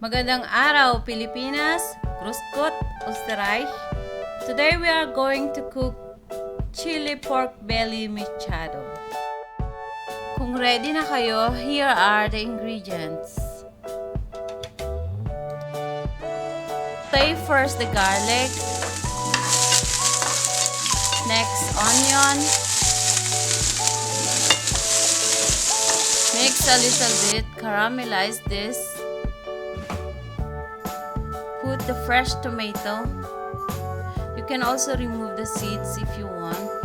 Magandang araw, Pilipinas! Grüß Gott, Österreich! Today we are going to cook chili pork belly mechado. Kung ready na kayo, here are the ingredients. Saute first the garlic, next onion, mix a little bit, caramelize this. Put the fresh tomato. You can also remove the seeds if you want.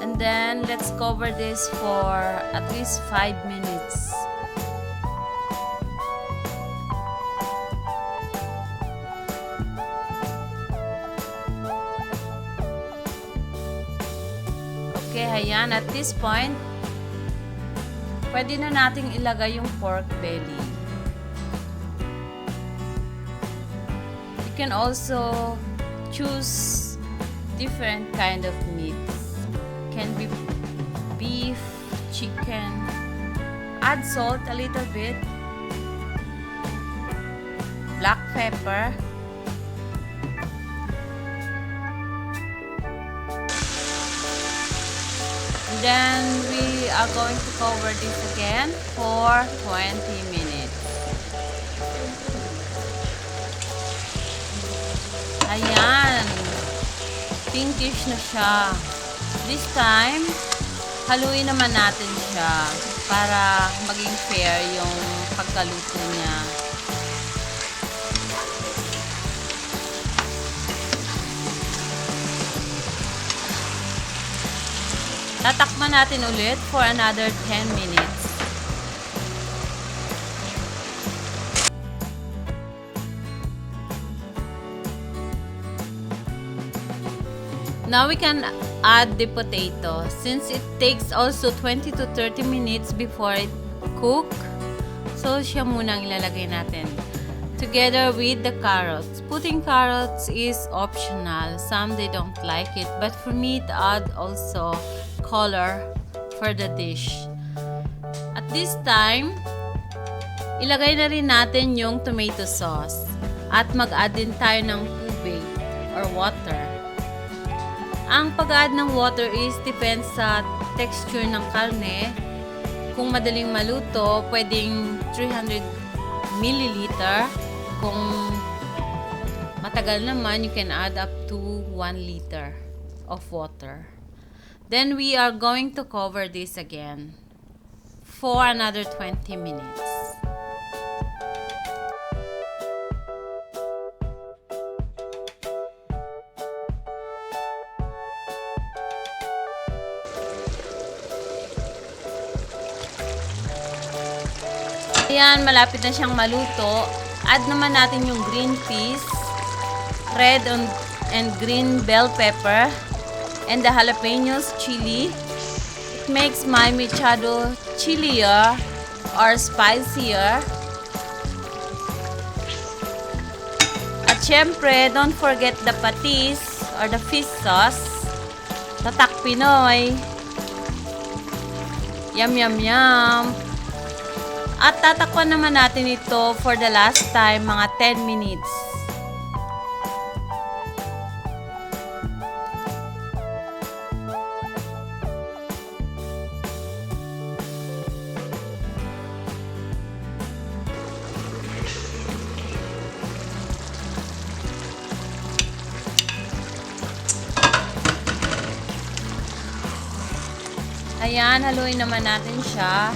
And then let's cover this for at least 5 minutes. Okay, ayan, at this point, pwede na nating ilagay yung pork belly. You can also choose different kind of meats. Can be beef, chicken. Add salt a little bit. Black pepper. Then we are going to cover this again for 20 minutes. Ayan. Pinkish na siya. This time, haluin naman natin siya para maging fair yung pagkaluto niya. Tatakman natin ulit for another 10 minutes. Now we can add the potato. Since it takes also 20 to 30 minutes before it cook, so siya muna ang ilalagay natin. Together with the carrots. Putting carrots is optional. Some they don't like it, but for me it adds also color for the dish. At this time, ilagay na rin natin yung tomato sauce at mag-add din tayo ng tubig or water. Ang pag-add ng water is depends sa texture ng karne. Kung madaling maluto, pwedeng 300 milliliter. Kung matagal naman, you can add up to 1 liter of water. Then we are going to cover this again for another 20 minutes. Ayan, malapit na siyang maluto. Add naman natin yung green peas, red and green bell pepper, and the jalapenos, chili. It makes my mechado chillier or spicier. At syempre, don't forget the patis or the fish sauce. Tatak Pinoy. Yum, yum, yum. At tatakpan naman natin ito for the last time, mga 10 minutes. Ayan, haluin naman natin siya.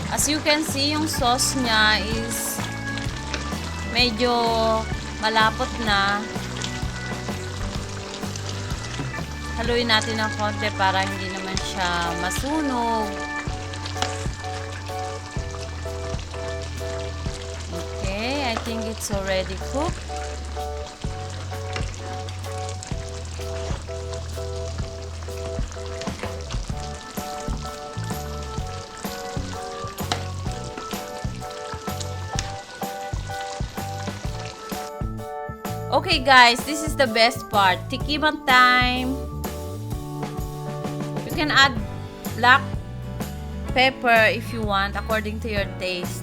As you can see, yung sauce niya is medyo malapot na. Haluin natin ng konti para hindi naman siya masunog. Okay, I think it's already cooked. Okay guys, this is the best part. Tikiman time. You can add black pepper if you want, according to your taste.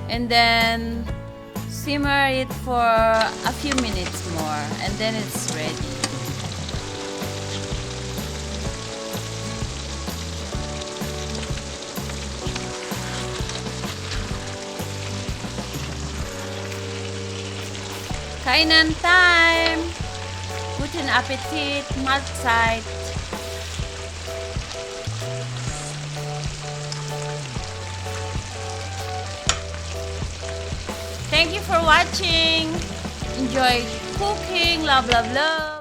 And then simmer it for a few minutes more, and then it's ready. Kainan time! Guten Appetit! Mahlzeit! Thank you for watching! Enjoy cooking! Love, love, love!